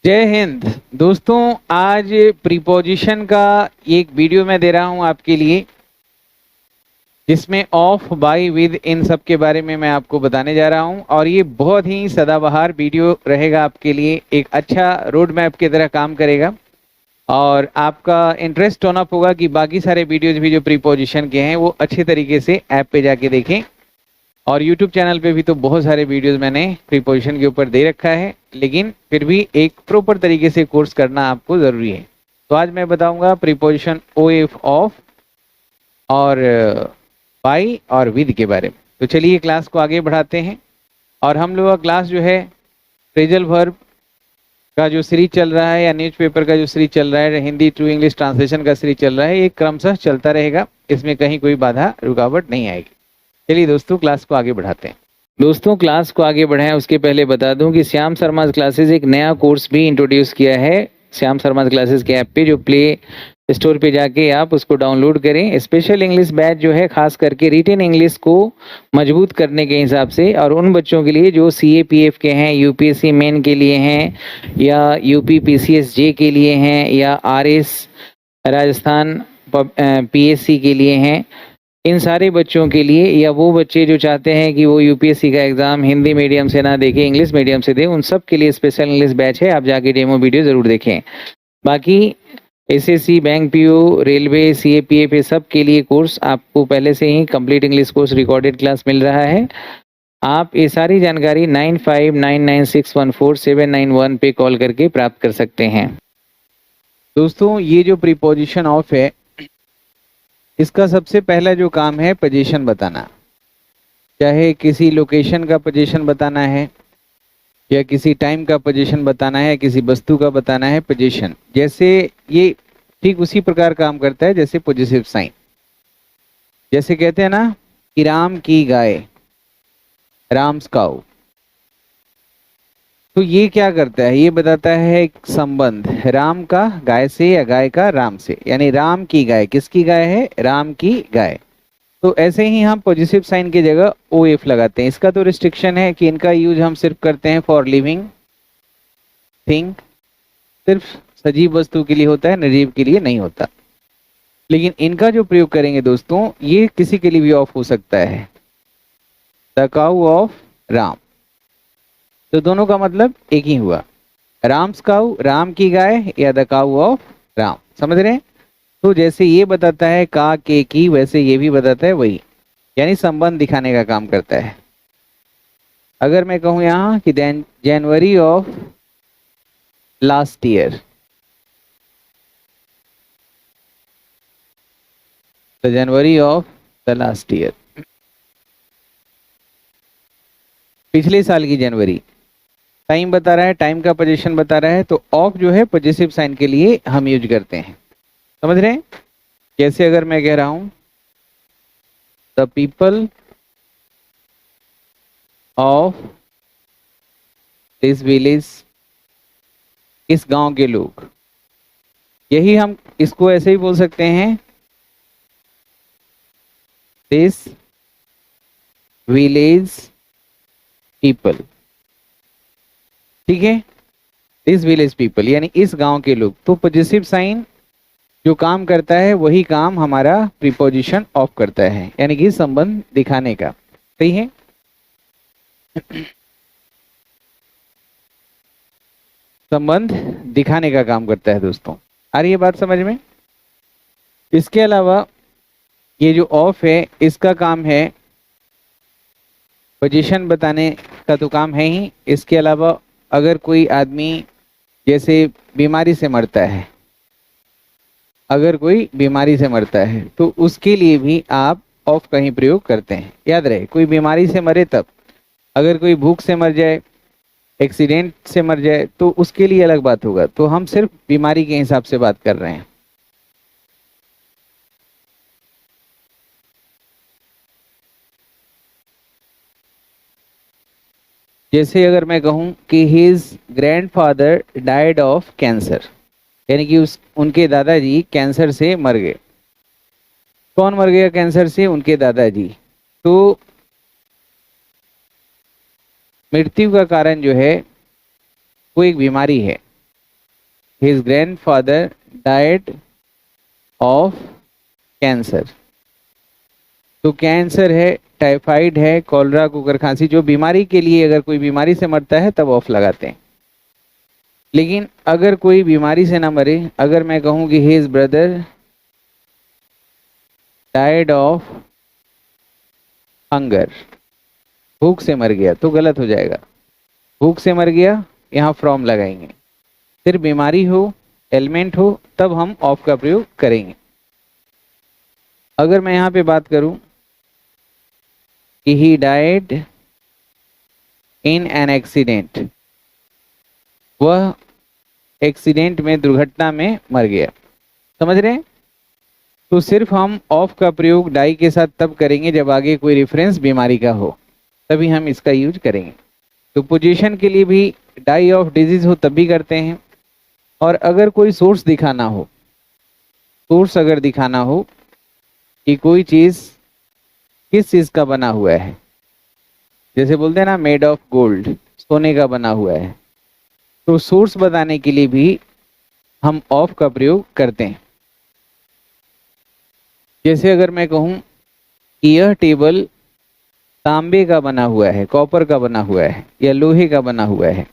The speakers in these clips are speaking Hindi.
जय हिंद दोस्तों। आज प्रीपोजिशन का एक वीडियो मैं दे रहा हूं आपके लिए, जिसमें ऑफ, बाय, विद इन सब के बारे में मैं आपको बताने जा रहा हूं। और ये बहुत ही सदाबहार वीडियो रहेगा आपके लिए, एक अच्छा रोड मैप की तरह काम करेगा। और आपका इंटरेस्ट टोन अप होगा कि बाकी सारे वीडियोज भी जो प्रीपोजिशन के हैं वो अच्छे तरीके से ऐप पे जाके देखें। और YouTube चैनल पे भी तो बहुत सारे वीडियोस मैंने प्रीपोजिशन के ऊपर दे रखा है, लेकिन फिर भी एक प्रॉपर तरीके से कोर्स करना आपको ज़रूरी है। तो आज मैं बताऊंगा प्रीपोजिशन OF, ऑफ, और बाई और विद के बारे में। तो चलिए क्लास को आगे बढ़ाते हैं। और हम लोग का क्लास जो है फ्रेजल वर्ब का जो सीरीज चल रहा है, या न्यूज़पेपर का जो सीरीज चल रहा है, हिंदी टू इंग्लिश ट्रांसलेशन का सीरीज चल रहा है, ये क्रमशः चलता रहेगा। इसमें कहीं कोई बाधा रुकावट नहीं आएगी। चलिए दोस्तों क्लास को आगे बढ़ाते हैं। दोस्तों क्लास को आगे बढ़ाएं उसके पहले बता दूं कि श्याम शर्मा क्लासेस एक नया कोर्स भी इंट्रोड्यूस किया है श्याम शर्मा क्लासेस के ऐप पे, जो प्ले स्टोर पे जाके आप उसको डाउनलोड करें। स्पेशल इंग्लिश बैच जो है खास करके रिटेन इंग्लिश को मजबूत करने के हिसाब से, और उन बच्चों के लिए जो CAPF के हैं, UPSC मेन के लिए हैं, या UP PCS J के लिए हैं, या RS राजस्थान PSC के लिए हैं। इन सारे बच्चों के लिए, या वो बच्चे जो चाहते हैं कि वो UPSC का एग्ज़ाम हिंदी मीडियम से ना देखें, इंग्लिश मीडियम से दें, उन सब के लिए स्पेशल इंग्लिश बैच है। आप जाके डेमो वीडियो ज़रूर देखें। बाकी SSC, bank PO, railway, CAPF, ये सब के लिए कोर्स आपको पहले से ही complete English course recorded class मिल रहा है। आप ये सारी जानकारी 9599614791 पे कॉल करके प्राप्त कर सकते हैं। दोस्तों ये जो प्रीपोजिशन ऑफ है, इसका सबसे पहला जो काम है पोजीशन बताना। चाहे किसी लोकेशन का पोजीशन बताना है, या किसी टाइम का पोजीशन बताना है, किसी वस्तु का बताना है पोजीशन, जैसे ये ठीक उसी प्रकार काम करता है जैसे पॉजिटिव साइन। जैसे कहते हैं ना कि राम की गाय, राम्स काऊ, तो ये क्या करता है, ये बताता है एक संबंध राम का गाय से, या गाय का राम से। यानी राम की गाय, किसकी गाय है? राम की गाय। तो ऐसे ही हम पॉजिटिव साइन की जगह OF लगाते हैं। इसका तो रिस्ट्रिक्शन है कि इनका यूज हम सिर्फ करते हैं फॉर लिविंग थिंग, सिर्फ सजीव वस्तु के लिए होता है, निर्जीव के लिए नहीं होता। लेकिन इनका जो प्रयोग करेंगे दोस्तों, ये किसी के लिए भी ऑफ हो सकता है। द काऊ ऑफ राम, तो दोनों का मतलब एक ही हुआ। राम्स काऊ, राम की गाय, या द काऊ ऑफ राम। समझ रहे हैं? तो जैसे ये बताता है का के की, वैसे ये भी बताता है वही, यानी संबंध दिखाने का काम करता है। अगर मैं कहूं यहां कि January of last year, the January of the last year, पिछले साल की जनवरी। टाइम बता रहा है, टाइम का पोजीशन बता रहा है, तो ऑफ जो है पॉजिटिव साइन के लिए हम यूज करते हैं। समझ रहे हैं? जैसे अगर मैं कह रहा हूं the people of this village, इस गांव के लोग, यही हम इसको ऐसे ही बोल सकते हैं, दिस विलेज पीपल। ठीक है, दिस विलेज पीपल यानी इस गांव के लोग। तो पॉजिटिव साइन जो काम करता है वही काम हमारा प्रीपोजिशन ऑफ करता है, यानी कि संबंध दिखाने का। सही है? संबंध दिखाने का काम करता है दोस्तों। आ रही है बात समझ में? इसके अलावा ये जो ऑफ है, इसका काम है पोजीशन बताने का, तो काम है ही। इसके अलावा अगर कोई आदमी जैसे बीमारी से मरता है, अगर कोई बीमारी से मरता है, तो उसके लिए भी आप ऑफ का ही प्रयोग करते हैं। याद रहे, कोई बीमारी से मरे तब, अगर कोई भूख से मर जाए, एक्सीडेंट से मर जाए, तो उसके लिए अलग बात होगा। तो हम सिर्फ बीमारी के हिसाब से बात कर रहे हैं। जैसे अगर मैं कहूं कि his grandfather died of cancer, यानी कि उनके दादाजी कैंसर से मर गए। कौन मर गया कैंसर से? उनके दादाजी। तो मृत्यु का कारण जो है वो एक बीमारी है। His grandfather died of cancer. तो कैंसर है, टाइफाइड है, कॉलरा, कुकर खांसी, जो बीमारी के लिए अगर कोई बीमारी से मरता है तब ऑफ लगाते हैं। लेकिन अगर कोई बीमारी से ना मरे, अगर मैं कहूं कि his brother died of hunger, भूख से मर गया, तो गलत हो जाएगा। भूख से मर गया, यहाँ फ्रॉम लगाएंगे। फिर बीमारी हो, एलिमेंट हो, तब हम ऑफ का प्रयोग करेंगे। अगर मैं यहाँ पे बात करूं कि he died in an accident, वह एक्सीडेंट में, दुर्घटना में मर गया, समझ रहे हैं? तो सिर्फ हम ऑफ का प्रयोग डाई के साथ तब करेंगे जब आगे कोई रेफरेंस बीमारी का हो, तभी हम इसका यूज करेंगे। तो पोजीशन के लिए भी डाई ऑफ डिजीज हो तब भी करते हैं। और अगर कोई सोर्स दिखाना हो, सोर्स अगर दिखाना हो कि कोई चीज किस चीज का बना हुआ है, जैसे बोलते हैं ना मेड ऑफ गोल्ड, सोने का बना हुआ है, तो सोर्स बताने के लिए भी हम ऑफ का प्रयोग करते हैं। जैसे अगर मैं कहूं कि यह टेबल तांबे का बना हुआ है, कॉपर का बना हुआ है, या लोहे का बना हुआ है,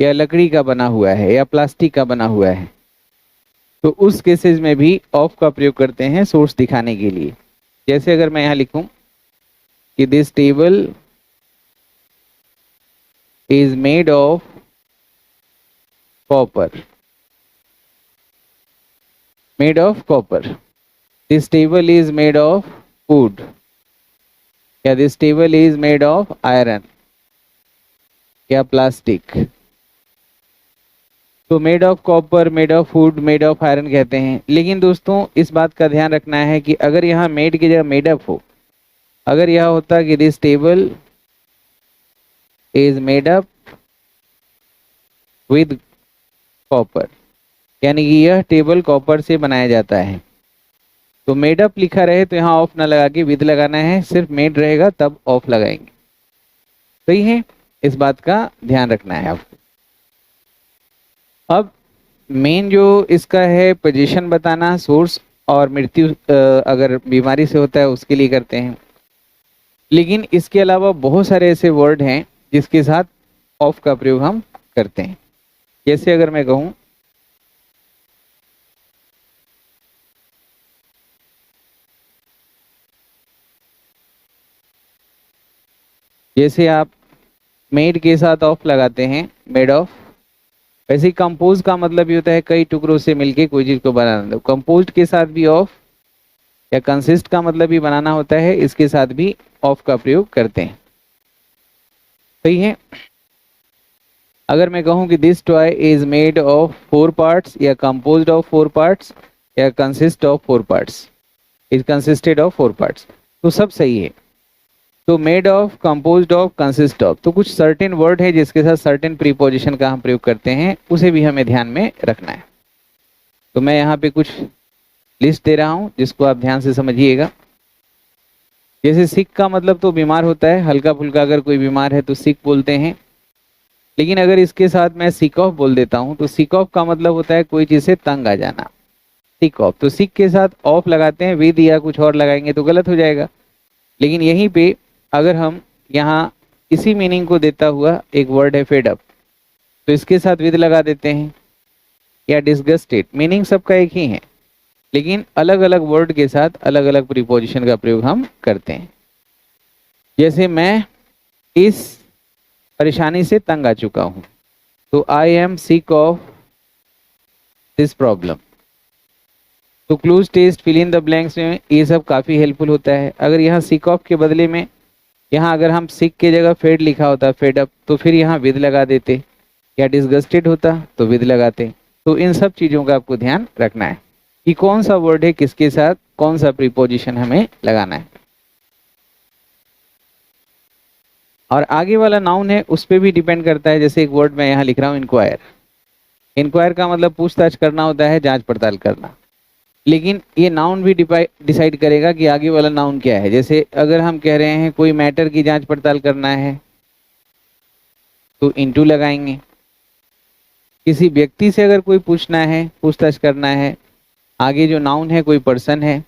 या लकड़ी का बना हुआ है, या प्लास्टिक का बना हुआ है, तो उस केसेस में भी ऑफ का प्रयोग करते हैं सोर्स दिखाने के लिए। जैसे अगर मैं यहां लिखूं कि this table is made of copper, made of copper, this table is made of wood, या this table is made of iron या प्लास्टिक। तो made of copper, made of wood, made of iron कहते हैं। लेकिन दोस्तों इस बात का ध्यान रखना है कि अगर यहाँ मेड की जगह मेड अप हो, अगर यह होता कि this table is made up with copper, यानी कि यह टेबल कॉपर से बनाया जाता है, तो मेड अप लिखा रहे तो यहाँ ऑफ ना लगा के विद लगाना है, सिर्फ मेड रहेगा तब ऑफ लगाएंगे। सही है, इस बात का ध्यान रखना है आपको। अब मेन जो इसका है पोजीशन बताना, सोर्स और मृत्यु अगर बीमारी से होता है उसके लिए करते हैं। लेकिन इसके अलावा बहुत सारे ऐसे वर्ड हैं जिसके साथ ऑफ का प्रयोग हम करते हैं। जैसे अगर मैं कहूं जैसे आप मेड के साथ ऑफ लगाते हैं, मेड ऑफ, वैसे ही कंपोज का मतलब भी होता है कई टुकड़ों से मिलके कोई चीज को बनाना। दो कंपोज्ड के साथ भी ऑफ, या कंसिस्ट का मतलब भी बनाना होता है, इसके साथ भी ऑफ का प्रयोग करते हैं। सही है। अगर मैं कहूं कि this toy is made of 4 parts, या कंपोज्ड ऑफ 4 पार्ट्स, या consist of 4 parts, is consisted of 4 parts, तो सब सही है। तो made of, composed of, consist of, तो कुछ सर्टेन वर्ड है जिसके साथ सर्टेन प्रीपोजिशन का हम प्रयोग करते हैं, उसे भी हमें ध्यान में रखना है। तो मैं यहाँ पे कुछ लिस्ट दे रहा हूँ जिसको आप ध्यान से समझिएगा। जैसे सिक का मतलब तो बीमार होता है, हल्का फुल्का अगर कोई बीमार है तो सिक बोलते हैं। लेकिन अगर इसके साथ मैं सिक ऑफ बोल देता हूँ तो सिक ऑफ का मतलब होता है कोई चीज से तंग आ जाना, सिक ऑफ। तो सिक के साथ ऑफ लगाते हैं, विद या कुछ और लगाएंगे तो गलत हो जाएगा। लेकिन यहीं पे अगर हम यहाँ इसी मीनिंग को देता हुआ एक वर्ड है फेड अप, तो इसके साथ विद लगा देते हैं, या डिसगस्टेड, मीनिंग सबका एक ही है, लेकिन अलग अलग वर्ड के साथ अलग अलग प्रीपोजिशन का प्रयोग हम करते हैं। जैसे मैं इस परेशानी से तंग आ चुका हूं, तो I am sick of this problem. तो clues, test, fill in the blanks में ये सब काफी हेल्पफुल होता है। अगर यहाँ सिक ऑफ के बदले में यहाँ अगर हम सिक के जगह फेड लिखा होता, फेड अप, तो फिर यहाँ विद लगा देते, या डिसगस्टेड होता तो विद लगाते। तो इन सब चीजों का आपको ध्यान रखना है कि कौन सा वर्ड है किसके साथ कौन सा प्रीपोजिशन हमें लगाना है। और आगे वाला नाउन है उस पर भी डिपेंड करता है। जैसे एक वर्ड मैं यहाँ लिख रहा हूँ इंक्वायर, इंक्वायर का मतलब पूछताछ करना होता है, जांच पड़ताल करना। लेकिन ये नाउन भी डिसाइड करेगा कि आगे वाला नाउन क्या है। जैसे अगर हम कह रहे हैं कोई मैटर की जांच पड़ताल करना है तो इनटू लगाएंगे, किसी व्यक्ति से अगर कोई पूछना है, पूछताछ करना है, आगे जो नाउन है कोई पर्सन है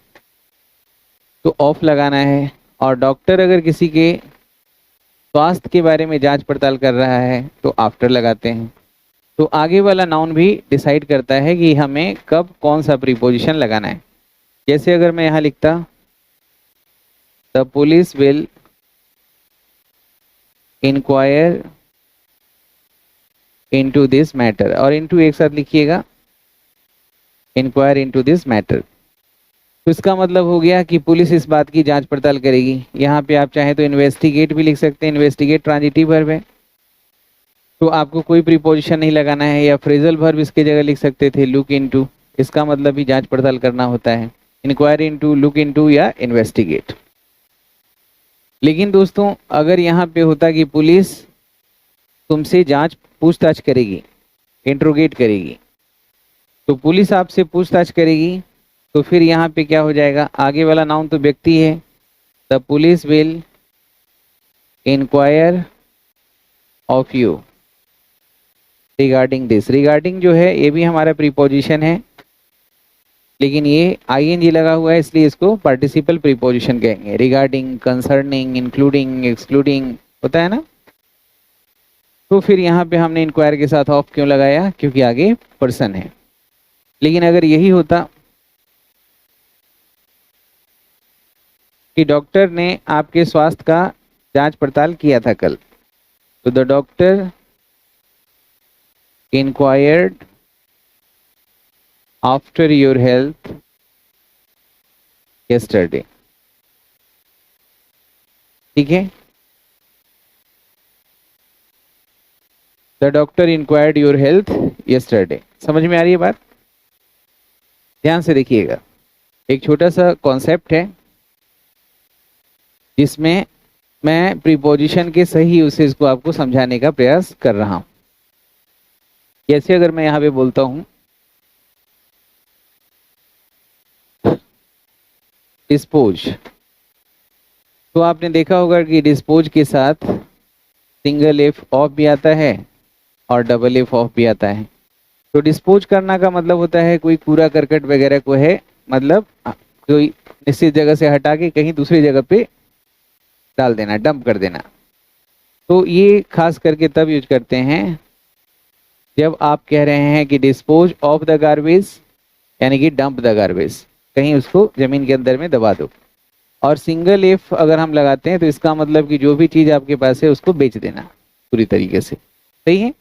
तो ऑफ लगाना है। और डॉक्टर अगर किसी के स्वास्थ्य के बारे में जांच पड़ताल कर रहा है तो आफ्टर लगाते हैं। तो आगे वाला नाउन भी डिसाइड करता है कि हमें कब कौन सा प्रीपोजिशन लगाना है। जैसे अगर मैं यहाँ लिखता the police will inquire into this matter, और इनटू एक साथ लिखिएगा, इंक्वायर इनटू दिस मैटर। तो इसका मतलब हो गया कि पुलिस इस बात की जांच पड़ताल करेगी। यहाँ पे आप चाहें तो इन्वेस्टिगेट भी लिख सकते हैं, इन्वेस्टिगेट ट्रांजिटिव वर्ब है तो आपको कोई प्रीपोजिशन नहीं लगाना है, या फ्रेजल वर्ब इसके जगह लिख सकते थे, लुक इनटू, इसका मतलब भी जांच पड़ताल करना होता है, इंक्वायर इनटू, लुक इनटू या इन्वेस्टिगेट। लेकिन दोस्तों अगर यहाँ पे होता कि पुलिस तुमसे जांच पूछताछ करेगी, इंट्रोगेट करेगी, तो पुलिस आपसे पूछताछ करेगी, तो फिर यहाँ पे क्या हो जाएगा, आगे वाला नाउन तो व्यक्ति है, the police will inquire of you regarding this. Regarding जो है ये भी हमारा प्रीपोजिशन है, लेकिन ये आईएनजी लगा हुआ है इसलिए इसको पार्टिसिपल प्रीपोजिशन कहेंगे। रिगार्डिंग, कंसर्निंग, इंक्लूडिंग, एक्सक्लूडिंग होता है ना। तो फिर यहाँ पे हमने इंक्वायर के साथ ऑफ क्यों लगाया, क्योंकि आगे पर्सन है। लेकिन अगर यही होता कि डॉक्टर ने आपके स्वास्थ्य का जांच पड़ताल किया था कल, तो the doctor inquired after your health yesterday, ठीक है। The doctor inquired your health yesterday, समझ में आ रही है बात? ध्यान से देखिएगा, एक छोटा सा कॉन्सेप्ट है जिसमें मैं प्रीपोजिशन के सही यूसेज को आपको समझाने का प्रयास कर रहा हूं। जैसे अगर मैं यहां पे बोलता हूं डिस्पोज, तो आपने देखा होगा कि डिस्पोज के साथ सिंगल एफ ऑफ भी आता है और डबल एफ ऑफ भी आता है। तो डिस्पोज करना का मतलब होता है कोई कूड़ा करकट वगैरह को है, मतलब कोई निश्चित जगह से हटा के कहीं दूसरी जगह पे डाल देना, डंप कर देना। तो ये खास करके तब यूज करते हैं जब आप कह रहे हैं कि डिस्पोज ऑफ द गार्बेज, यानी कि डंप द गार्बेज, कहीं उसको जमीन के अंदर में दबा दो। और सिंगल एफ अगर हम लगाते हैं तो इसका मतलब कि जो भी चीज आपके पास है उसको बेच देना पूरी तरीके से, सही है।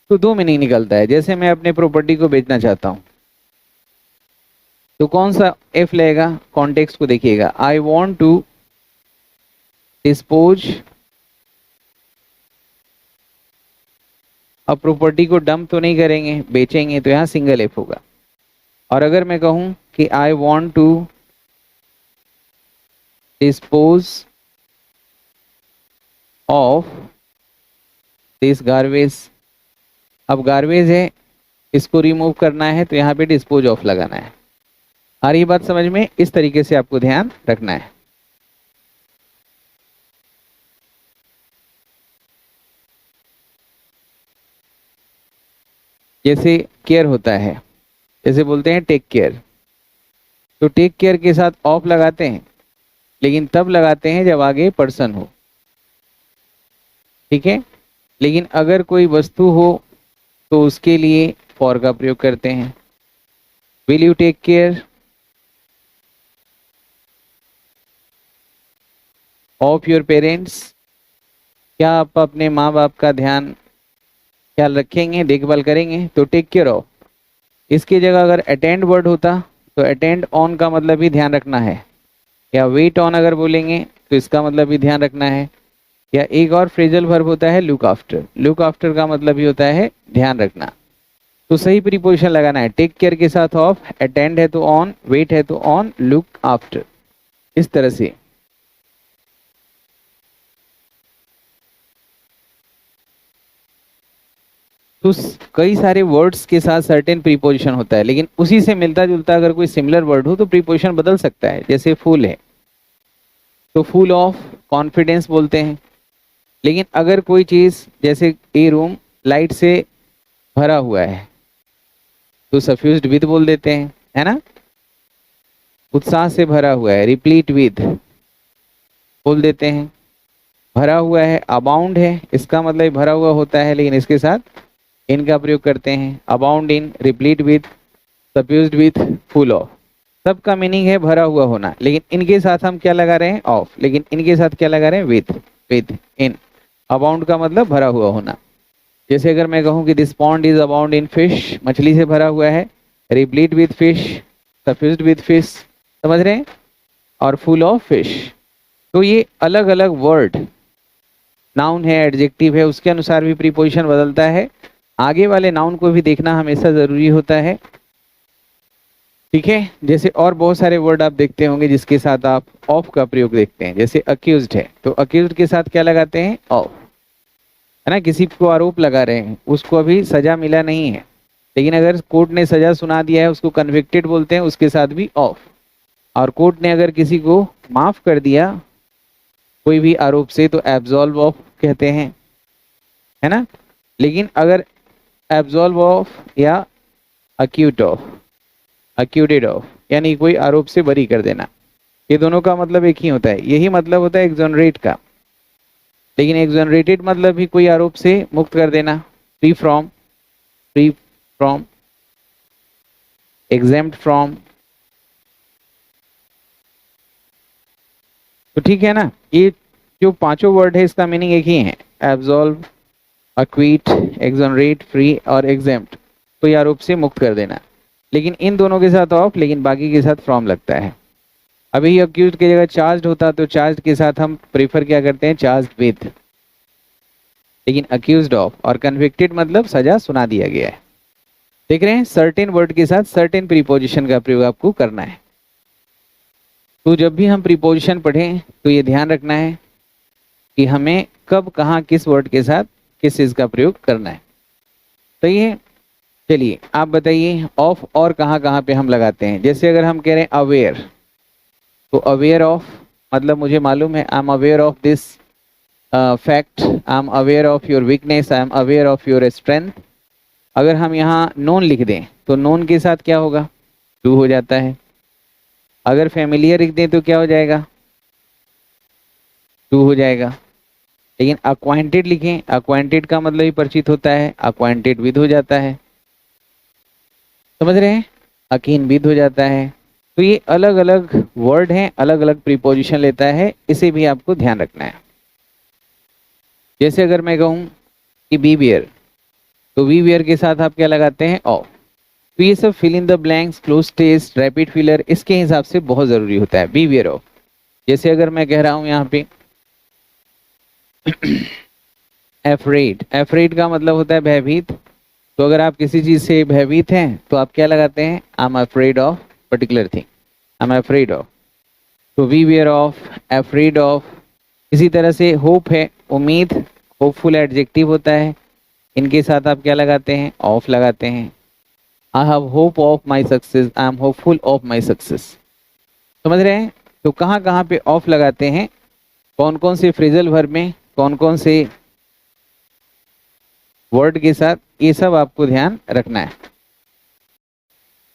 तो दो मीनिंग निकलता है। जैसे मैं अपने प्रॉपर्टी को बेचना चाहता हूं तो कौन सा एफ लगेगा, कॉन्टेक्स्ट को देखिएगा, आई वॉन्ट टू डिस्पोज, अब प्रॉपर्टी को डंप तो नहीं करेंगे, बेचेंगे, तो यहां सिंगल एफ होगा। और अगर मैं कहूं कि I want to dispose of this garbage, अब गार्बेज है इसको रिमूव करना है तो यहाँ पे डिस्पोज ऑफ लगाना है। आ रही बात समझ में? इस तरीके से आपको ध्यान रखना है। जैसे केयर होता है, जैसे बोलते हैं टेक केयर, तो टेक केयर के साथ ऑफ लगाते हैं, लेकिन तब लगाते हैं जब आगे पर्सन हो, ठीक है। लेकिन अगर कोई वस्तु हो तो उसके लिए फॉर का प्रयोग करते हैं। Will you take care of your parents, क्या आप अपने माँ बाप का ख्याल रखेंगे, देखभाल करेंगे, तो टेक केयर ऑफ। इसकी जगह अगर अटेंड वर्ड होता तो अटेंड ऑन का मतलब भी ध्यान रखना है, या वेट ऑन अगर बोलेंगे तो इसका मतलब भी ध्यान रखना है। या एक और फ्रेजल वर्ब होता है लुक आफ्टर, लुक आफ्टर का मतलब भी होता है ध्यान रखना। तो सही प्रीपोजिशन लगाना है, टेक केयर के साथ ऑफ, अटेंड है तो ऑन, वेट है तो ऑन, लुक आफ्टर, इस तरह से। तो कई सारे वर्ड्स के साथ सर्टेन प्रीपोजिशन होता है, लेकिन उसी से मिलता जुलता अगर कोई सिमिलर वर्ड हो तो प्रीपोजिशन बदल सकता है। जैसे फुल है तो फुल ऑफ कॉन्फिडेंस बोलते हैं। लेकिन अगर कोई चीज, जैसे ए रूम लाइट से भरा हुआ है तो सफ्यूज्ड विद बोल देते हैं, है ना। उत्साह से भरा हुआ है, रिप्लीट विद बोल देते हैं। भरा हुआ है, अबाउंड है, इसका मतलब भरा हुआ होता है लेकिन इसके साथ इनका प्रयोग करते हैं। Abound in, replete with, suffused with, full of, सबका मीनिंग है भरा हुआ होना, लेकिन इनके साथ हम क्या लगा रहे हैं, ऑफ, लेकिन इनके साथ क्या लगा रहे हैं, विद इन। अबाउंड का मतलब भरा हुआ होना। जैसे अगर मैं कहूँ कि this pond is abound in fish, मछली से भरा हुआ है, replete with fish, सफ्यूज्ड with fish, समझ रहे हैं, और फुल ऑफ फिश। तो ये अलग अलग वर्ड, नाउन है, एडजेक्टिव है, उसके अनुसार भी प्रीपोजिशन बदलता है। आगे वाले नाउन को भी देखना हमेशा जरूरी होता है, ठीक है। जैसे और बहुत सारे वर्ड आप देखते होंगे जिसके साथ आप ऑफ का प्रयोग देखते हैं। जैसे अक्यूज्ड है तो अक्यूज्ड के साथ क्या लगाते हैं, ऑफ, है ना। किसी को आरोप लगा रहे हैं, उसको अभी सजा मिला नहीं है, लेकिन अगर कोर्ट ने सजा सुना दिया है उसको कन्विक्टेड बोलते हैं, उसके साथ भी ऑफ। और कोर्ट ने अगर किसी को माफ कर दिया कोई भी आरोप से तो एब्सॉल्व ऑफ कहते हैं, है ना। लेकिन अगर एब्सॉल्व ऑफ या अक्यूट ऑफ, अक्यूटेड ऑफ, यानी कोई आरोप से बरी कर देना, ये दोनों का मतलब एक ही होता है। यही मतलब होता है एक्सोनरेट का, लेकिन एक्सोनरेटेड मतलब भी कोई आरोप से मुक्त कर देना, फ्री फ्रॉम, एग्जेम्प्ट फ्रॉम। तो ठीक है ना, ये जो पांचों वर्ड है इसका मीनिंग एक ही है, एब्सॉल्व, अक्वीट, एक्सोनरेट, फ्री और एग्जेम्प्ट, कोई आरोप से मुक्त कर देना। लेकिन इन दोनों के साथ ऑफ, लेकिन बाकी के साथ फ्रॉम लगता है। अभी अक्यूज की जगह चार्ज होता तो चार्ज के साथ हम प्रीफर क्या करते हैं, चार्ज विद, लेकिन अक्यूज्ड ऑफ। और कन्विक्टेड मतलब सजा सुना दिया गया है। देख रहे हैं, सर्टेन वर्ड के साथ सर्टेन प्रीपोजिशन का प्रयोग आपको करना है। तो जब भी हम प्रीपोजिशन पढ़ें तो ये ध्यान रखना है कि हमें कब कहाँ किस वर्ड के साथ किस चीज का प्रयोग करना है। तो ये चलिए आप बताइए ऑफ और कहाँ कहाँ पे हम लगाते हैं। जैसे अगर हम कह रहे हैं अवेयर, तो अवेयर ऑफ मतलब मुझे मालूम है, I am aware of this fact, I am aware of your weakness, I am aware of your strength. अगर हम यहाँ नोन लिख दें तो नोन के साथ क्या होगा, टू हो जाता है। अगर फैमिलियर लिख दें तो क्या हो जाएगा, टू हो जाएगा। लेकिन अक्वाइंटेड लिखें, अक्वाइंटेड का मतलब ही परिचित होता है, अक्वाइंटेड विद हो जाता है, समझ रहे हैं, अकीन विद हो जाता है। तो ये अलग अलग वर्ड हैं, अलग अलग प्रीपोजिशन लेता है, इसे भी आपको ध्यान रखना है। जैसे अगर मैं कहूँ कि बी वेयर, तो बी वेयर के साथ आप क्या लगाते हैं, ऑफ। तो ये सब fill in the blanks, cloze test, rapid filler, इसके हिसाब से बहुत जरूरी होता है, बी वेयर ऑफ। जैसे अगर मैं कह रहा हूँ यहाँ पे एफ्रेड, एफ्रेड का मतलब होता है भयभीत। तो अगर आप किसी चीज से भयभीत हैं तो आप क्या लगाते हैं, I am afraid of particular thing, I am afraid of. तो beware of, afraid of. इसी तरह से होप है, उम्मीद, होपफुल एडजेक्टिव होता है, इनके साथ आप क्या लगाते हैं, ऑफ लगाते हैं। I have hope of my success, I am hopeful of my success, समझ रहे हैं। तो कहाँ कहाँ पे ऑफ लगाते हैं, कौन कौन से फ्रेजल वर्ब में, कौन कौन से वर्ड के साथ, ये सब आपको ध्यान रखना है।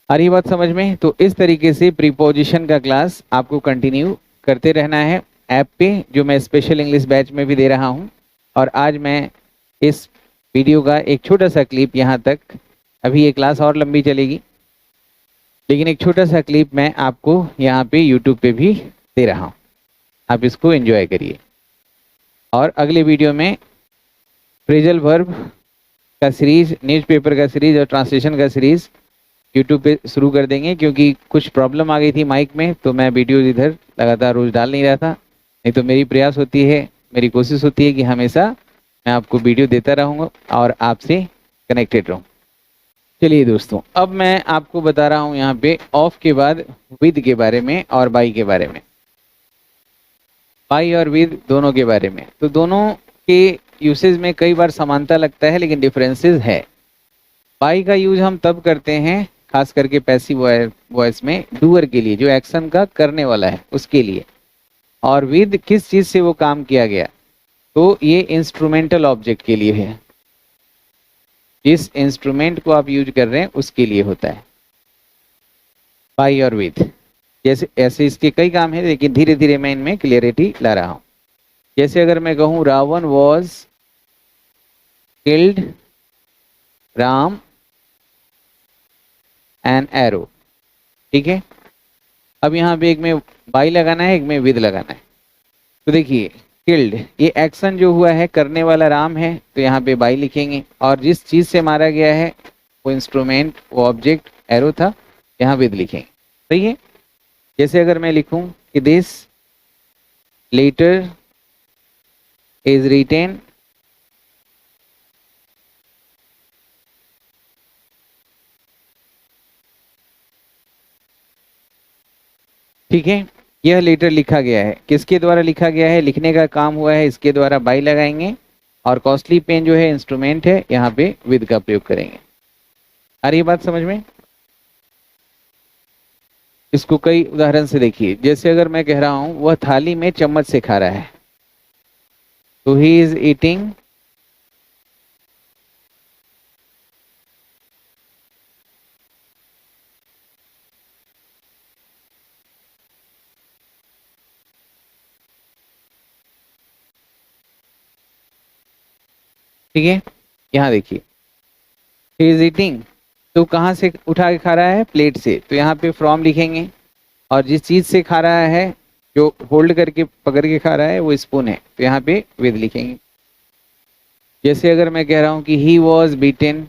आ रही बात समझ में। तो इस तरीके से प्रीपोजिशन का क्लास आपको कंटिन्यू करते रहना है ऐप पे, जो मैं स्पेशल इंग्लिश बैच में भी दे रहा हूँ। और आज मैं इस वीडियो का एक छोटा सा क्लिप यहाँ तक, अभी ये क्लास और लंबी चलेगी, लेकिन एक छोटा सा क्लिप मैं आपको यहाँ पे यूट्यूब पे भी दे रहा हूँ, आप इसको एंजॉय करिए। और अगले वीडियो में फ्रेजल वर्ब का सीरीज, न्यूज़पेपर का सीरीज और ट्रांसलेशन का सीरीज यूट्यूब पे शुरू कर देंगे, क्योंकि कुछ प्रॉब्लम आ गई थी माइक में, तो मैं वीडियोज इधर लगातार रोज डाल नहीं रहा था। नहीं तो मेरी प्रयास होती है, मेरी कोशिश होती है कि हमेशा मैं आपको वीडियो देता रहूँगा और आपसे कनेक्टेड रहूँ। चलिए दोस्तों, अब मैं आपको बता रहा हूँ यहाँ पे ऑफ के बाद विद के बारे में और बाई के बारे में, बाई और विद दोनों के बारे में। तो दोनों के यूसेज में कई बार समानता लगता है, लेकिन डिफरेंसेस है। बाई का यूज हम तब करते हैं खास करके पैसिव वॉइस में, डूअर के लिए, जो एक्शन का करने वाला है उसके लिए। और विद किस चीज से वो काम किया गया, तो ये इंस्ट्रूमेंटल ऑब्जेक्ट के लिए है। जिस इंस्ट्रूमेंट को आप यूज कर रहे हैं उसके लिए होता है, बाई और विद। जैसे ऐसे इसके कई काम है, लेकिन धीरे धीरे मैं इनमें क्लियरिटी ला रहा हूं। जैसे अगर मैं कहूं Ravan was killed Ram an arrow, ठीक है। अब यहाँ पे एक में बाई लगाना है, एक में विद लगाना है। तो देखिए किल्ड, ये एक्शन जो हुआ है करने वाला राम है, तो यहाँ पे बाई लिखेंगे, और जिस चीज से मारा गया है वो इंस्ट्रूमेंट, वो ऑब्जेक्ट एरो था, यहाँ विद लिखेंगे। सही है। जैसे अगर मैं लिखूं कि दिस लेटर इज रिटेन ठीक है, यह लेटर लिखा गया है, किसके द्वारा लिखा गया है, लिखने का काम हुआ है इसके द्वारा, बाई लगाएंगे, और कॉस्टली पेन जो है इंस्ट्रूमेंट है, यहाँ पे विद का प्रयोग करेंगे। आ रही बात समझ में? इसको कई उदाहरण से देखिए। जैसे अगर मैं कह रहा हूं वह थाली में चम्मच से खा रहा है, तो ही इज ईटिंग ठीक है। यहाँ देखिए ही इज ईटिंग, तो कहाँ से उठा के खा रहा है, प्लेट से, तो यहाँ पे फ्रॉम लिखेंगे, और जिस चीज से खा रहा है, जो होल्ड करके पकड़ के खा रहा है, वो स्पून है, तो यहाँ पे विद लिखेंगे। जैसे अगर मैं कह रहा हूं कि he was beaten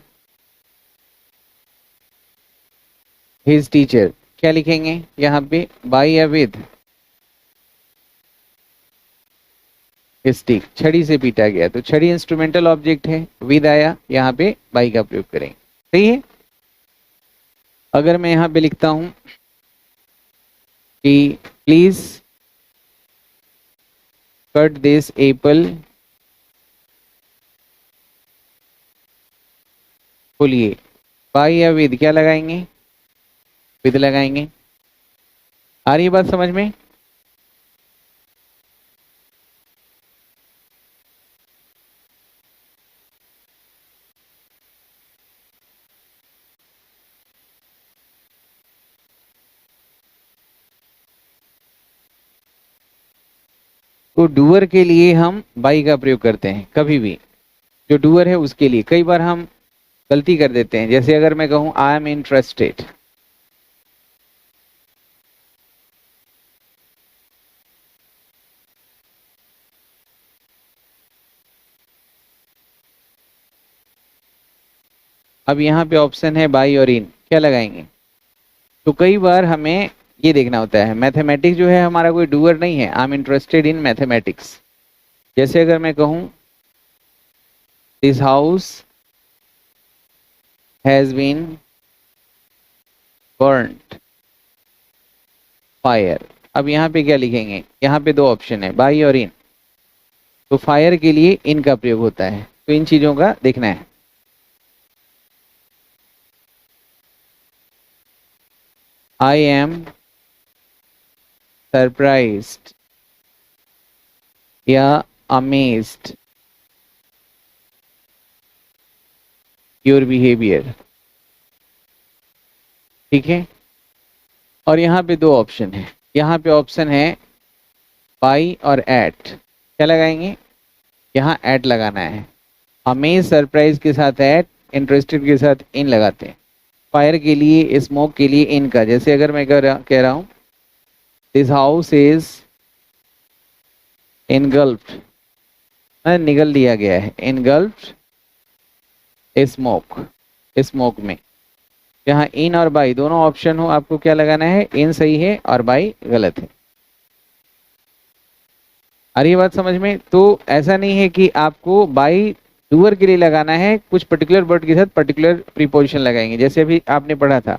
his teacher, क्या लिखेंगे यहाँ पे, बाई या विद, स्टिक, छड़ी से पीटा गया, तो छड़ी इंस्ट्रूमेंटल ऑब्जेक्ट है, विद आया, यहाँ पे बाई का प्रयोग करेंगे। सही है। अगर मैं यहाँ पे लिखता हूं कि प्लीज कट दिस एप्पल, बोलिए बाई या विद, क्या लगाएंगे, विद लगाएंगे। आ रही है बात समझ में? तो डूअर के लिए हम बाई का प्रयोग करते हैं कभी भी, जो डूअर है उसके लिए। कई बार हम गलती कर देते हैं, जैसे अगर मैं कहूं आई एम इंटरेस्टेड, अब यहाँ पे ऑप्शन है बाई और इन, क्या लगाएंगे। तो कई बार हमें ये देखना होता है, मैथमेटिक्स जो है हमारा कोई डूअर नहीं है, I am interested in mathematics. जैसे अगर मैं कहूं this house has been burned fire, अब यहाँ पे क्या लिखेंगे, यहाँ पे दो ऑप्शन है, बाई और इन, तो फायर के लिए इन का प्रयोग होता है, तो इन चीजों का देखना है। I am surprised या amazed your behavior, ठीक है। और यहाँ पे दो ऑप्शन है, यहाँ पे ऑप्शन है बाई और एट, क्या लगाएंगे, यहाँ एट लगाना है। अमेज सरप्राइज के साथ एट, इंटरेस्टेड के साथ इन लगाते हैं। फायर के लिए, स्मोक के लिए इन का। जैसे अगर मैं कह रहा हूं दिस हाउस इज इनगल्फ्ड, निगल दिया गया है, इनगल्फ्ड स्मोक, स्मोक में, यहाँ इन और बाई दोनों ऑप्शन हो, आपको क्या लगाना है, इन सही है और बाई गलत है। आ रही बात समझ में? तो ऐसा नहीं है कि आपको बाई डूअर के लिए लगाना है, कुछ पर्टिकुलर वर्ड के साथ पर्टिकुलर प्रीपोजिशन लगाएंगे, जैसे अभी आपने पढ़ा था।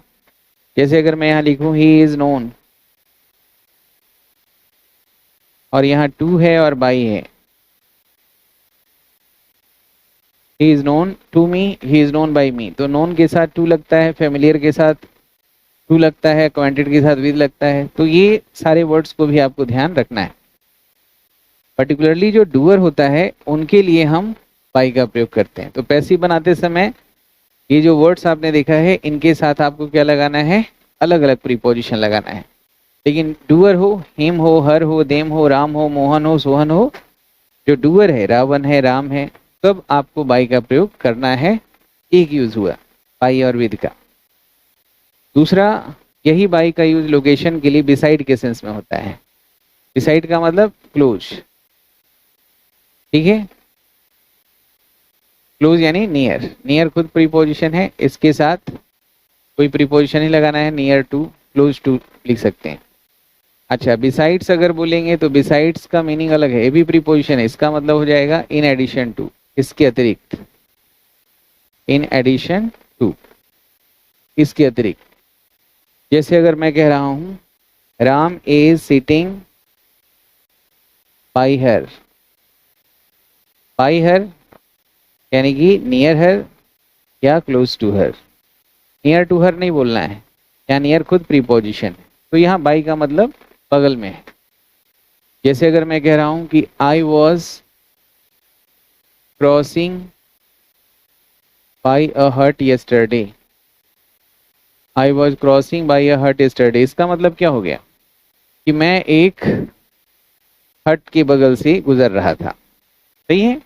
जैसे अगर मैं यहाँ लिखूं ही इज नोन, और यहाँ टू है और बाई है, he is known to me, he is known by me, तो नोन के साथ टू लगता है, फेमिलियर के साथ टू लगता है, क्वांटिटी के साथ विद लगता है, तो ये सारे वर्ड्स को भी आपको ध्यान रखना है। पर्टिकुलरली जो डूअर होता है उनके लिए हम बाई का प्रयोग करते हैं। तो पैसिव बनाते समय ये जो वर्ड्स आपने देखा है इनके साथ आपको क्या लगाना है, अलग अलग प्रीपोजिशन लगाना है। लेकिन डूअर हो, हिम हो, हर हो, देम हो, राम हो, मोहन हो, सोहन हो, जो डूअर है रावण है, राम है, तब आपको बाई का प्रयोग करना है। एक यूज हुआ बाई और विद का। दूसरा, यही बाई का यूज लोकेशन के लिए बिसाइड के सेंस में होता है। बिसाइड का मतलब क्लोज, ठीक है। क्लोज यानी नियर, नियर खुद प्रीपोजिशन है, इसके साथ कोई प्रीपोजिशन ही लगाना है, नियर टू, क्लोज टू लिख सकते हैं। अच्छा, बिसाइड्स अगर बोलेंगे तो बिसाइड्स का मीनिंग अलग है, ये भी प्रीपोजिशन है, इसका मतलब हो जाएगा इन एडिशन टू, इसके अतिरिक्त, इन एडिशन टू, इसके अतिरिक्त। जैसे अगर मैं कह रहा हूं Ram is sitting by her, by her यानी कि नियर हर या close to her. Near to her नहीं बोलना है, या नियर खुद प्रीपोजिशन है, तो यहाँ बाई का मतलब बगल में है। जैसे अगर मैं कह रहा हूं कि I was crossing by a hut yesterday, I was crossing by a hut yesterday, इसका मतलब क्या हो गया कि मैं एक हट के बगल से गुजर रहा था। सही है।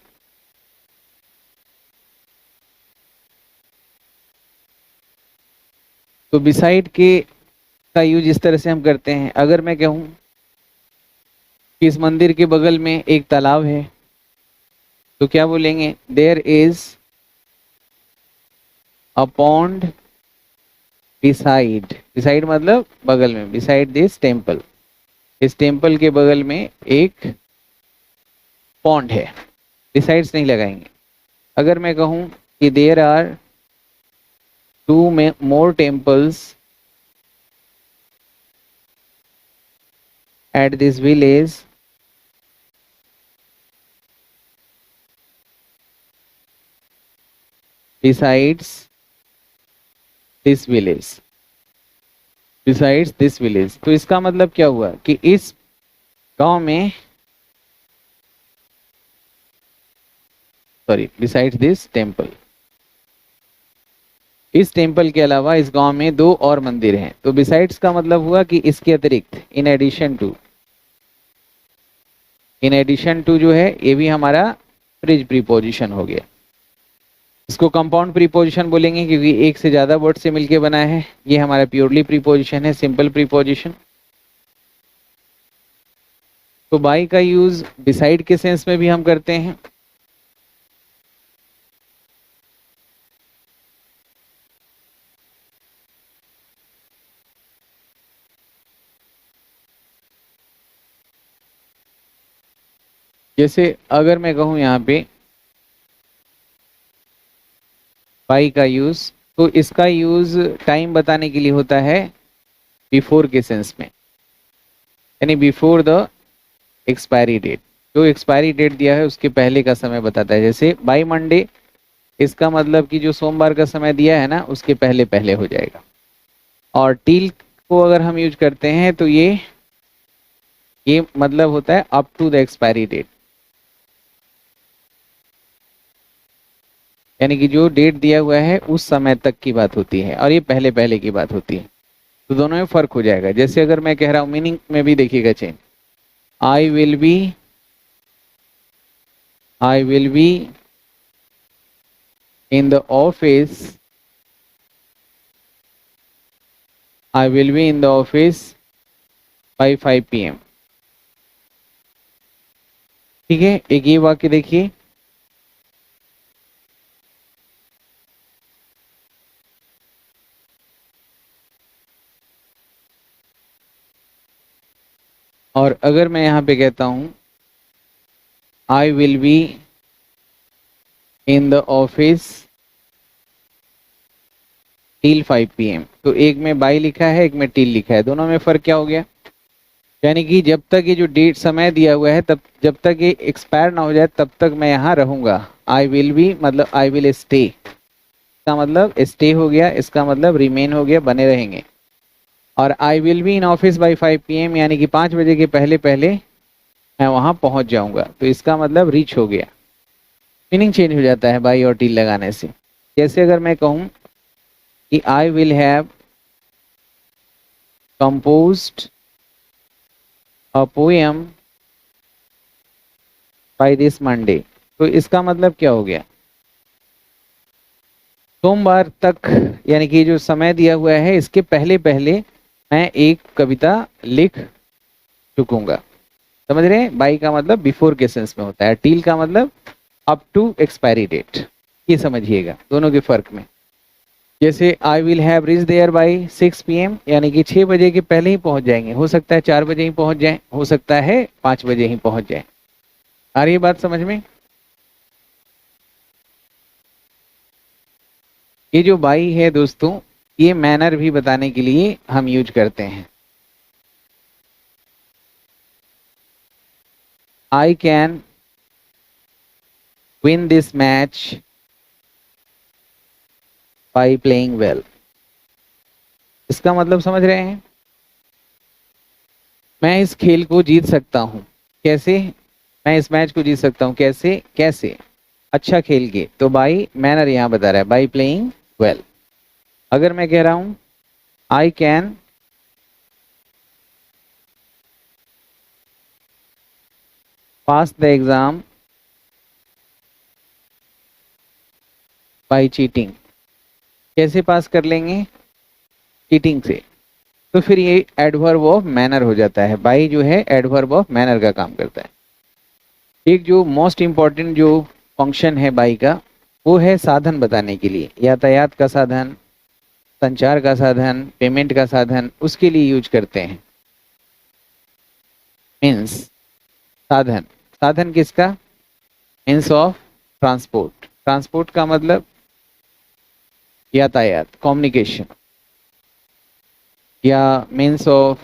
तो बिसाइड के का यूज इस तरह से हम करते हैं। अगर मैं कहूं कि इस मंदिर के बगल में एक तालाब है, तो क्या बोलेंगे, there is a pond beside, beside मतलब बगल में, बिसाइड दिस टेम्पल, इस टेम्पल के बगल में एक पॉन्ड है, बिसाइड्स नहीं लगाएंगे। अगर मैं कहूं कि there are two more temples at this village, besides this village, besides this village, तो इसका मतलब क्या हुआ कि इस गांव में, सॉरी, बिसाइड्स दिस टेम्पल, इस टेम्पल के अलावा इस गांव में दो और मंदिर हैं। तो बिसाइड्स का मतलब हुआ कि इसके अतिरिक्त, in addition to, in addition to जो है ये भी हमारा फ्रिज प्रीपोजिशन हो गया। इसको कंपाउंड प्रीपोजिशन बोलेंगे क्योंकि एक से ज्यादा वर्ड से मिलके बना है। ये हमारा प्योरली प्रीपोजिशन है, सिंपल प्रीपोजिशन। तो बाई का यूज बिसाइड के सेंस में भी हम करते हैं। जैसे अगर मैं कहूं यहाँ पे बाई का यूज, तो इसका यूज टाइम बताने के लिए होता है बिफोर के सेंस में, यानी बिफोर द एक्सपायरी डेट, जो एक्सपायरी डेट दिया है उसके पहले का समय बताता है। जैसे बाई मंडे, इसका मतलब कि जो सोमवार का समय दिया है ना उसके पहले पहले हो जाएगा। और टिल को अगर हम यूज करते हैं तो ये मतलब होता है up to the expiry date, यानी कि जो डेट दिया हुआ है उस समय तक की बात होती है, और ये पहले पहले की बात होती है। तो दोनों में फर्क हो जाएगा। जैसे अगर मैं कह रहा हूं, मीनिंग में भी देखिएगा change, I will be in the office, I will be in the office by 5 PM। ठीक है, एक ये वाक्य देखिए, और अगर मैं यहां पे कहता हूं I will be in the office till 5 PM, तो एक में बाई लिखा है, एक में टिल लिखा है, दोनों में फर्क क्या हो गया, यानी कि जब तक ये जो डेट समय दिया हुआ है, तब जब तक ये एक्सपायर ना हो जाए तब तक मैं यहाँ रहूंगा। आई विल बी मतलब आई विल स्टे, इसका मतलब स्टे हो गया, इसका मतलब रिमेन हो गया, बने रहेंगे। और I will be in office by 5 PM यानी कि 5 बजे के पहले पहले मैं वहां पहुंच जाऊंगा, तो इसका मतलब रीच हो गया। मीनिंग चेंज हो जाता है बाई और टिल लगाने से। जैसे अगर मैं कहूं कि I will have composed a poem by this Monday, तो इसका मतलब क्या हो गया? सोमवार तक, यानी कि जो समय दिया हुआ है इसके पहले पहले मैं एक कविता लिख चुकूंगा। समझ रहे हैं? बाई का मतलब बिफोर के सेंस में होता है, टील का मतलब अप टू एक्सपायरी डेट। ये समझिएगा दोनों के फर्क में। जैसे I will have reach there by 6 PM, यानी कि 6 बजे के पहले ही पहुंच जाएंगे। हो सकता है 4 बजे ही पहुंच जाए, हो सकता है 5 बजे ही पहुंच जाए। आ रही है बात समझ में? ये जो बाई है दोस्तों, ये मैनर भी बताने के लिए हम यूज करते हैं। I can win this match by playing well. इसका मतलब समझ रहे हैं? मैं इस खेल को जीत सकता हूं। कैसे? मैं इस मैच को जीत सकता हूं कैसे? कैसे? अच्छा खेल के। तो बाई मैनर यहां बता रहा है, बाई प्लेइंग वेल। अगर मैं कह रहा हूं I can pass the exam by cheating, कैसे पास कर लेंगे? चीटिंग से। तो फिर ये एडवर्ब ऑफ मैनर हो जाता है। बाई जो है एडवर्ब ऑफ मैनर का काम करता है। एक जो मोस्ट इंपॉर्टेंट जो फंक्शन है बाई का, वो है साधन बताने के लिए। यातायात का साधन, संचार का साधन, पेमेंट का साधन, उसके लिए यूज करते हैं। मीन्स साधन, साधन किसका? Means of transport. ट्रांसपोर्ट का मतलब यातायात, कम्युनिकेशन, या means of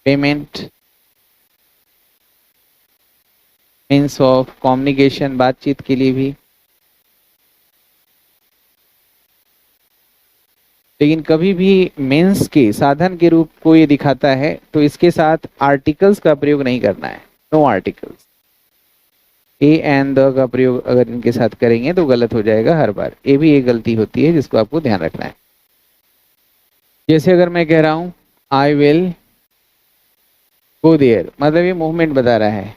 payment, means of communication, बातचीत के लिए भी। लेकिन कभी भी मीन्स के साधन के रूप को ये दिखाता है तो इसके साथ आर्टिकल्स का प्रयोग नहीं करना है। No articles. A and the का प्रयोग अगर इनके साथ करेंगे तो गलत हो जाएगा हर बार। ये भी एक गलती होती है जिसको आपको ध्यान रखना है। जैसे अगर मैं कह रहा हूं आई विल गो देयर, मतलब ये मूवमेंट बता रहा है।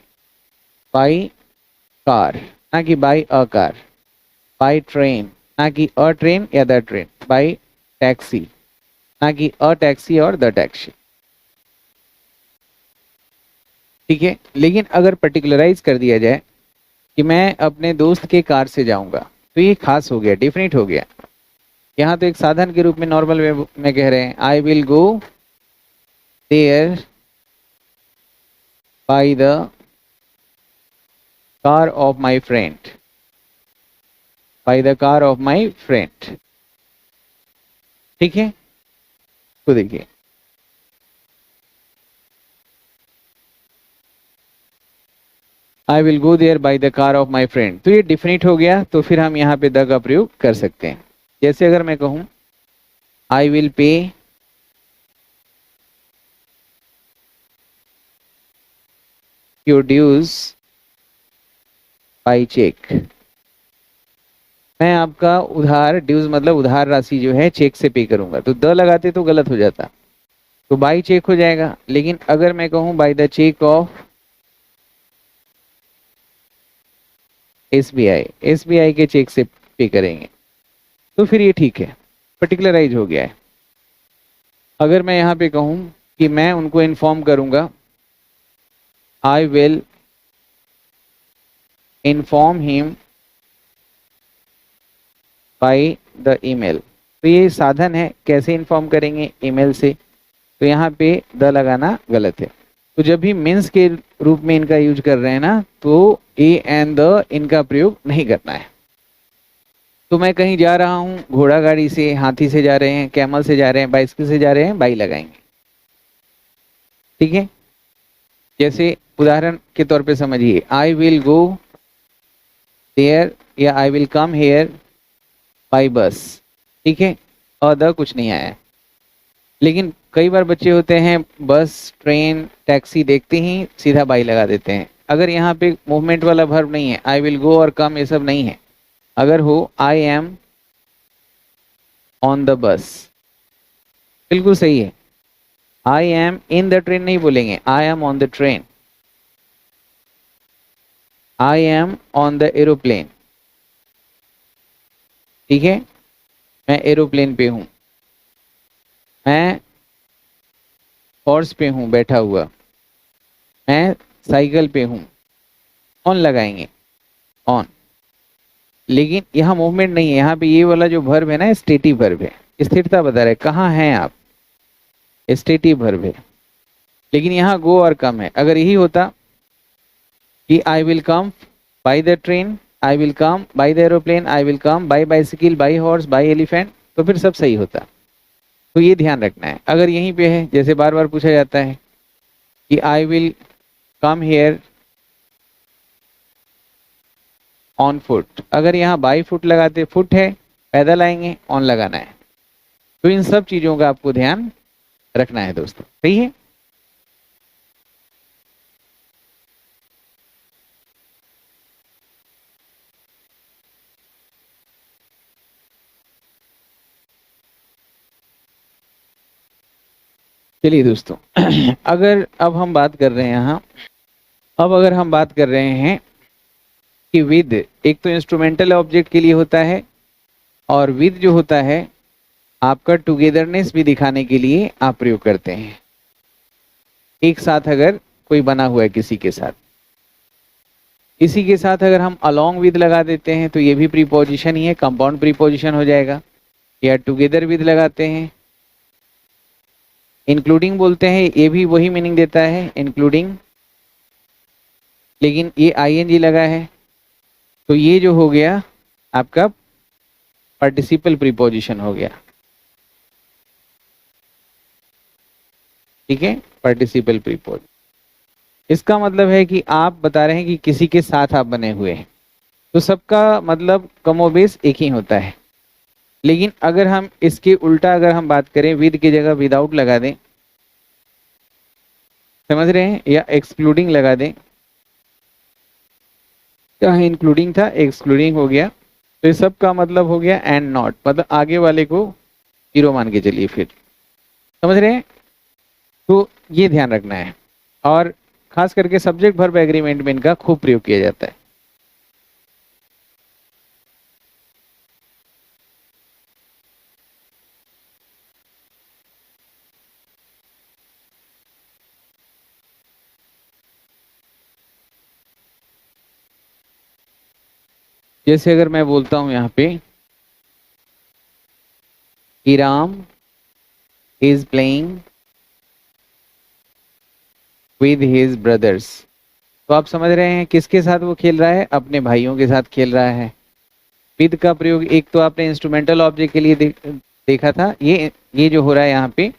बाई कार ना कि by a car. By train ना कि अ ट्रेन या द ट्रेन। बाई टैक्सी ना कि अ टैक्सी और द टैक्सी। ठीक है। लेकिन अगर पर्टिकुलराइज कर दिया जाए कि मैं अपने दोस्त के कार से जाऊंगा, तो ये खास हो गया, डिफरेंट हो गया। यहाँ तो एक साधन के रूप में नॉर्मल वे में कह रहे हैं I will go there by the car of my friend, by the car of my friend. ठीक है। तो देखिए I will go there by the car of my friend, तो ये डिफरेंट हो गया। तो फिर हम यहाँ पे द का प्रयोग कर सकते हैं। जैसे अगर मैं कहूं I will pay your dues by cheque, मैं आपका उधार, ड्यूज मतलब उधार राशि जो है, चेक से पे करूंगा। तो द लगाते तो गलत हो जाता, तो बाई चेक हो जाएगा। लेकिन अगर मैं कहूं by the cheque of SBI, SBI के चेक से पे करेंगे, तो फिर ये ठीक है, पर्टिकुलराइज हो गया है। अगर मैं यहाँ पे कहूं कि मैं उनको इन्फॉर्म करूंगा I will inform him by the email, तो ये साधन है। कैसे इन्फॉर्म करेंगे? ईमेल से। तो यहाँ पे द लगाना गलत है। तो जब भी मीन्स के रूप में इनका यूज कर रहे हैं ना, तो ए एंड द इनका प्रयोग नहीं करना है। तो मैं कहीं जा रहा हूँ, घोड़ा गाड़ी से, हाथी से जा रहे हैं, कैमल से जा रहे हैं, बाइसिकल से जा रहे हैं, बाई लगाएंगे। ठीक है। जैसे उदाहरण के तौर पे समझिए आई विल गो देयर या आई will come here by bus. ठीक है। और द कुछ नहीं आया। लेकिन कई बार बच्चे होते हैं बस, ट्रेन, टैक्सी देखते ही सीधा बाई लगा देते हैं। अगर यहाँ पे मूवमेंट वाला वर्ब नहीं है, आई विल गो और कम ये सब नहीं है, अगर हो I am on the bus, बिल्कुल सही है। I M in the train नहीं बोलेंगे, I am on the train, I am on the aeroplane, ठीक है, मैं एरोप्लेन पे हूं, मैं हॉर्स पे हूं बैठा हुआ, मैं साइकिल पे हूं, ऑन लगाएंगे, ऑन। लेकिन यहाँ मूवमेंट नहीं है, यहाँ पे ये वाला जो वर्ब है ना स्टेटिव वर्ब है, स्थिरता बता रहा है, कहाँ हैं आप, स्टेटिव वर्ब है। लेकिन यहाँ गो और कम है, अगर यही होता कि I will come by the train, I will come by the aeroplane, I will come by bicycle, by horse, by elephant, तो फिर सब सही होता। तो ये ध्यान रखना है। अगर यहीं पे है, जैसे बार बार पूछा जाता है कि I will come here on foot, अगर यहाँ बाई फुट लगाते, फुट है पैदल आएंगे, ऑन लगाना है। तो इन सब चीजों का आपको ध्यान रखना है दोस्तों, सही है। चलिए दोस्तों अगर अब हम बात कर रहे हैं यहाँ, अब अगर हम बात कर रहे हैं कि विद एक तो इंस्ट्रूमेंटल ऑब्जेक्ट के लिए होता है, और विद जो होता है आपका टुगेदरनेस भी दिखाने के लिए आप प्रयोग करते हैं। एक साथ अगर कोई बना हुआ है किसी के साथ, इसी के साथ अगर हम अलोंग विद लगा देते हैं तो ये भी प्रीपोजिशन ही है, कंपाउंड प्रीपोजिशन हो जाएगा। या टुगेदर विद लगाते हैं, इंक्लूडिंग बोलते हैं, ये भी वही मीनिंग देता है इंक्लूडिंग, लेकिन ये आईएनजी लगा है, तो ये जो हो गया आपका पार्टिसिपल प्रीपोजिशन हो गया, ठीक है, पार्टिसिपल प्रीपोजिशन। इसका मतलब है कि आप बता रहे हैं कि किसी के साथ आप बने हुए हैं, तो सबका मतलब कमोबेश एक ही होता है। लेकिन अगर हम इसके उल्टा अगर हम बात करें, विद की जगह विदाउट लगा दें, समझ रहे हैं, या एक्सक्लूडिंग लगा दें, क्या इंक्लूडिंग था एक्सक्लूडिंग हो गया, तो इस सब का मतलब हो गया एंड नॉट, मतलब आगे वाले को जीरो मान के चलिए, फिर समझ रहे हैं। तो ये ध्यान रखना है, और खास करके सब्जेक्ट वर्ब एग्रीमेंट में इनका खूब प्रयोग किया जाता है। जैसे अगर मैं बोलता हूं यहाँ पे कि Ram is playing with his brothers, तो आप समझ रहे हैं किसके साथ वो खेल रहा है, अपने भाइयों के साथ खेल रहा है। विद का प्रयोग एक तो आपने इंस्ट्रूमेंटल ऑब्जेक्ट के लिए देखा था, ये जो हो रहा है यहाँ पे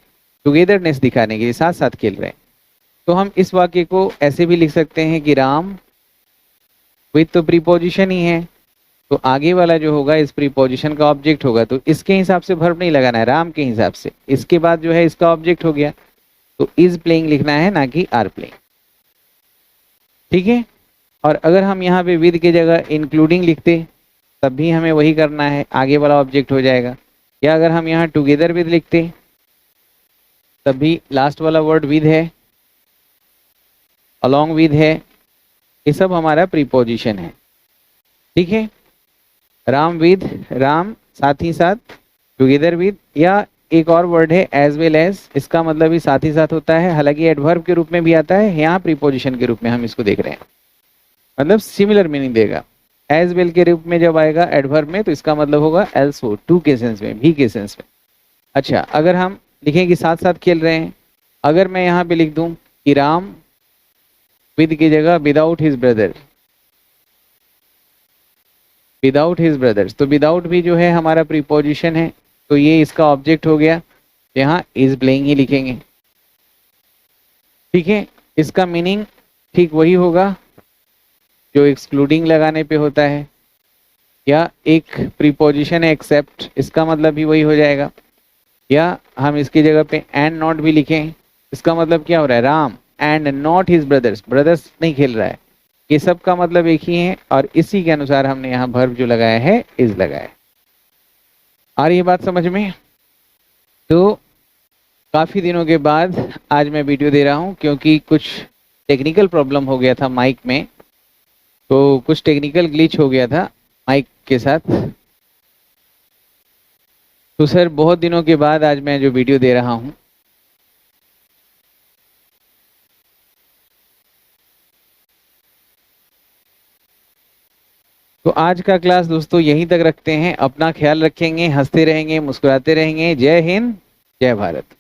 टुगेदरनेस दिखाने के लिए साथ साथ खेल रहे हैं। तो हम इस वाक्य को ऐसे भी लिख सकते हैं कि राम, विद तो प्रीपोजिशन ही है, तो आगे वाला जो होगा इस प्रीपोजिशन का ऑब्जेक्ट होगा, तो इसके हिसाब से वर्ब नहीं लगाना है, राम के हिसाब से। इसके बाद जो है इसका ऑब्जेक्ट हो गया, तो इज प्लेइंग लिखना है, ना कि आर प्लेइंग, ठीक है। और अगर हम यहाँ पे विद की जगह इंक्लूडिंग लिखते तब भी हमें वही करना है, आगे वाला ऑब्जेक्ट हो जाएगा। या अगर हम यहाँ टुगेदर विद लिखते तब भी लास्ट वाला वर्ड विद है, अलोंग विद है, ये सब हमारा प्रीपोजिशन है, ठीक है। राम विद, राम साथ ही साथ, टुगेदर विद, या एक और वर्ड है एज वेल एज, इसका मतलब भी साथ ही साथ होता है, हालांकि एडवर्ब के रूप में भी आता है, यहाँ प्रीपोजिशन के रूप में हम इसको देख रहे हैं, मतलब सिमिलर मीनिंग देगा। एज वेल के रूप में जब आएगा एडवर्ब में, तो इसका मतलब होगा एल्सो, टू के सेंस में, भी के सेंस में। अच्छा, अगर हम लिखें कि साथ साथ खेल रहे हैं, अगर मैं यहाँ पे लिख दूं कि राम विद की जगह without his brother, without his brothers, तो विदाउट भी जो है हमारा प्रीपोजिशन है, तो ये इसका ऑब्जेक्ट हो गया, यहाँ इज प्लेइंग ही लिखेंगे, ठीक है। इसका मीनिंग ठीक वही होगा जो एक्सक्लूडिंग लगाने पे होता है, या एक प्रीपोजिशन है एक्सेप्ट, इसका मतलब भी वही हो जाएगा। या हम इसकी जगह पे एंड नॉट भी लिखें, इसका मतलब क्या हो रहा है, Ram and not his brothers, brothers नहीं खेल रहा है, ये सब का मतलब एक ही है और इसी के अनुसार हमने यहाँ वर्ब जो लगाया है इज लगाया है। आ रही है बात समझ में? तो काफ़ी दिनों के बाद आज मैं वीडियो दे रहा हूँ क्योंकि कुछ टेक्निकल प्रॉब्लम हो गया था माइक में, तो कुछ टेक्निकल ग्लिच हो गया था माइक के साथ। तो सर बहुत दिनों के बाद आज मैं जो वीडियो दे रहा हूँ, तो आज का क्लास दोस्तों यहीं तक रखते हैं। अपना ख्याल रखेंगे, हंसते रहेंगे, मुस्कुराते रहेंगे। जय हिंद, जय भारत।